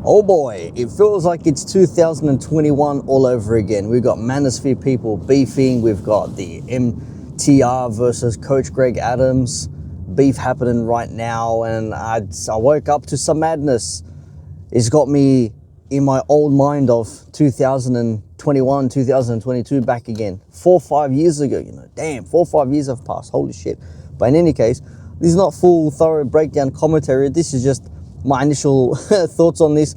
Oh boy, it feels like it's 2021 all over again. We've got Manosphere people beefing. We've got the MTR versus Coach Greg Adams beef happening right now. And I woke up to some madness. It's got me in my old mind of 2021, 2022 back again. 4 or 5 years ago, damn, 4 or 5 years have passed. Holy shit. But in any case, this is not full, thorough breakdown commentary. This is just my initial thoughts on this.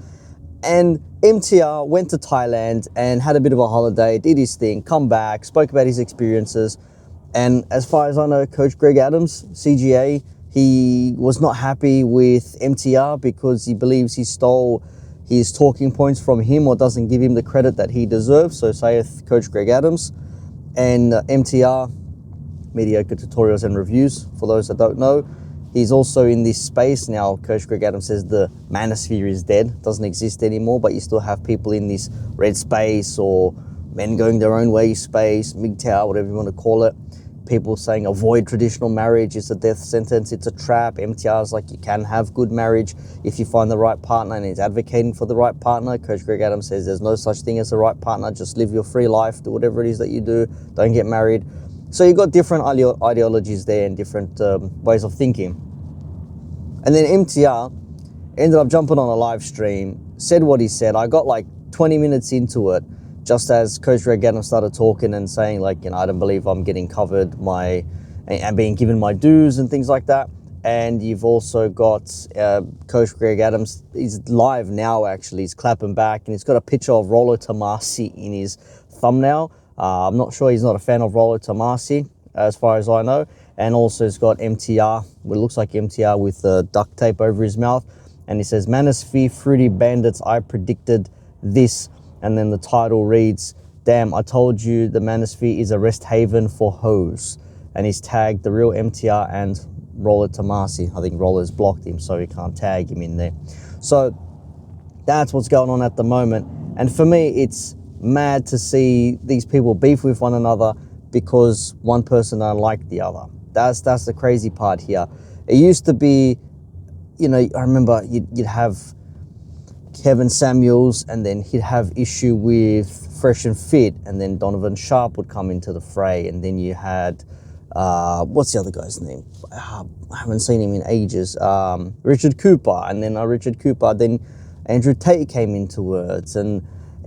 And MTR went to Thailand and had a bit of a holiday, did his thing, come back, spoke about his experiences. And as far as I know, Coach Greg Adams, CGA, he was not happy with MTR because he believes he stole his talking points from him or doesn't give him the credit that he deserves. So saith Coach Greg Adams. And MTR, mediocre tutorials and reviews, for those that don't know. He's also in this space now. Coach Greg Adams says the Manosphere is dead, doesn't exist anymore, but you still have people in this red space or men going their own way space, MTR, whatever you want to call it. People saying avoid traditional marriage, it's a death sentence, it's a trap. MTR's like you can have good marriage if you find the right partner, and he's advocating for the right partner. Coach Greg Adams says there's no such thing as a right partner, just live your free life, do whatever it is that you do, don't get married. So you've got different ideologies there and different ways of thinking. And then MTR ended up jumping on a live stream, said what he said. I got like 20 minutes into it, just as Coach Greg Adams started talking and saying like, I don't believe I'm getting covered and being given my dues and things like that. And you've also got Coach Greg Adams, he's live now actually, he's clapping back and he's got a picture of Rollo Tomasi in his thumbnail. I'm not sure, he's not a fan of Rollo Tomasi, as far as I know. And also it's got MTR, what looks like MTR with duct tape over his mouth. And he says, Manosphere, Fruity Bandits, I predicted this. And then the title reads, damn, I told you the Manosphere is a rest haven for hoes. And he's tagged the real MTR and Rollo Tomasi. I think Rollo's blocked him, so he can't tag him in there. So that's what's going on at the moment. And for me, it's mad to see these people beef with one another because one person don't like the other. That's the crazy part here. It used to be, I remember you'd have Kevin Samuels and then he'd have issue with Fresh and Fit, and then Donovan Sharp would come into the fray, and then you had what's the other guy's name? I haven't seen him in ages. Richard Cooper, and then Richard Cooper, then Andrew Tate came into words, and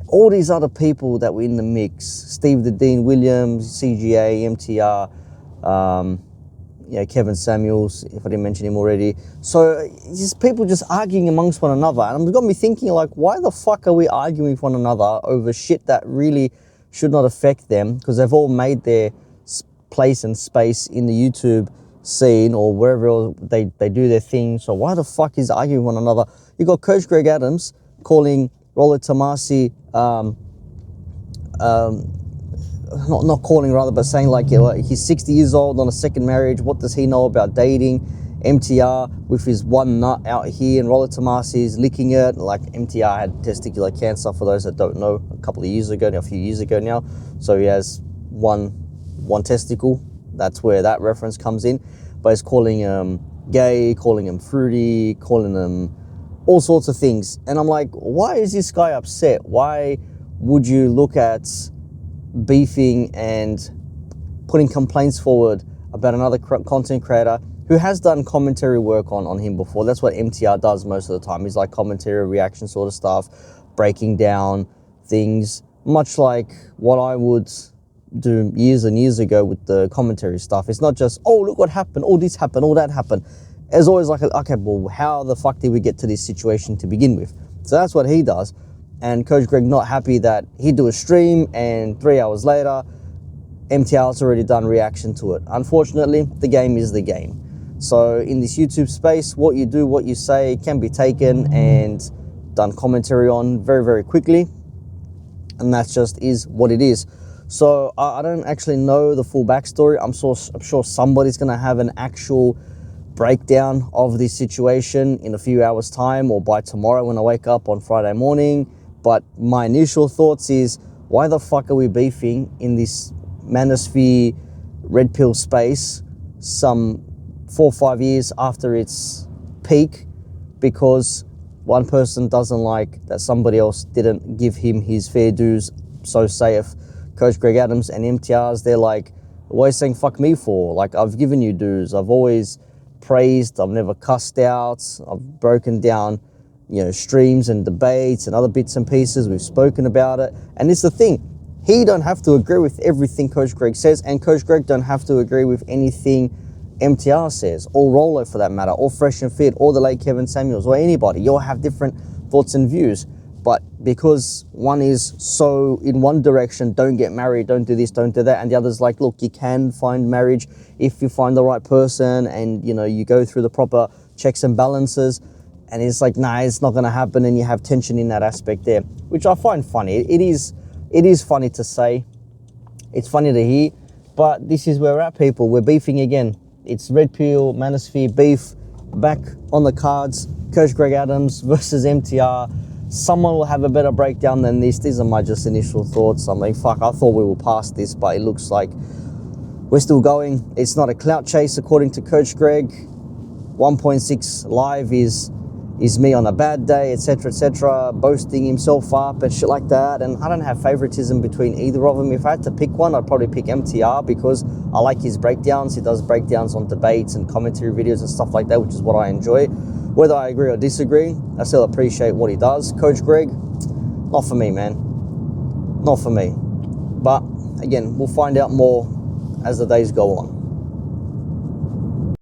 all these other people that were in the mix, Steve the Dean Williams, CGA, MTR, Kevin Samuels, if I didn't mention him already. So just people just arguing amongst one another. And it got me thinking, like, why the fuck are we arguing with one another over shit that really should not affect them? Because they've all made their place and space in the YouTube scene or wherever they do their thing. So why the fuck is arguing with one another? You got Coach Greg Adams calling Rollo Tomasi, not calling rather, but saying like, he's 60 years old on a second marriage. What does he know about dating? MTR with his one nut out here, and Rollo Tomasi is licking it. Like MTR had testicular cancer, for those that don't know, a few years ago now. So he has one testicle. That's where that reference comes in. But he's calling him gay, calling him fruity, calling him all sorts of things. And I'm like, why is this guy upset? Why would you look at beefing and putting complaints forward about another content creator who has done commentary work on him before? That's what MTR does most of the time. He's like commentary, reaction sort of stuff, breaking down things, much like what I would do years and years ago with the commentary stuff. It's not just, oh, look what happened, oh, this happened, all that happened. There's always like, okay, well, how the fuck did we get to this situation to begin with? So that's what he does. And Coach Greg not happy that he'd do a stream and 3 hours later, MTR's already done reaction to it. Unfortunately, the game is the game. So in this YouTube space, what you do, what you say can be taken and done commentary on very, very quickly. And that just is what it is. So I don't actually know the full backstory. I'm sure somebody's going to have an actual breakdown of this situation in a few hours time or by tomorrow when I wake up on Friday morning. But my initial thoughts is, why the fuck are we beefing in this Manosphere red pill space some 4 or 5 years after its peak? Because one person doesn't like that somebody else didn't give him his fair dues, so saith Coach Greg Adams, and MTRs, they're like, always saying fuck me for, like, I've given you dues, I've always praised, I've never cussed out, I've broken down, you know, streams and debates and other bits and pieces, we've spoken about it. And it's the thing, he don't have to agree with everything Coach Greg says, and Coach Greg don't have to agree with anything MTR says, or Rolo for that matter, or Fresh and Fit, or the late Kevin Samuels, or anybody. You'll have different thoughts and views. But because one is so in one direction, don't get married, don't do this, don't do that, and the other's like, look, you can find marriage if you find the right person, and you know, you go through the proper checks and balances, and it's like, nah, it's not going to happen, and you have tension in that aspect there, which I find funny. It is funny to say, it's funny to hear, but this is where we're at, people. We're beefing again. It's Red Pill Manosphere beef back on the cards. Coach Greg Adams versus MTR. Someone will have a better breakdown than this. These are my just initial thoughts. I'm like, fuck, I thought we were past this, but it looks like we're still going. It's not a clout chase, according to Coach Greg. 1.6 live is me on a bad day, etc., boasting himself up and shit like that. And I don't have favoritism between either of them. If I had to pick one, I'd probably pick MTR because I like his breakdowns. He does breakdowns on debates and commentary videos and stuff like that, which is what I enjoy. Whether I agree or disagree, I still appreciate what he does. Coach Greg, not for me, man. Not for me. But again, we'll find out more as the days go on.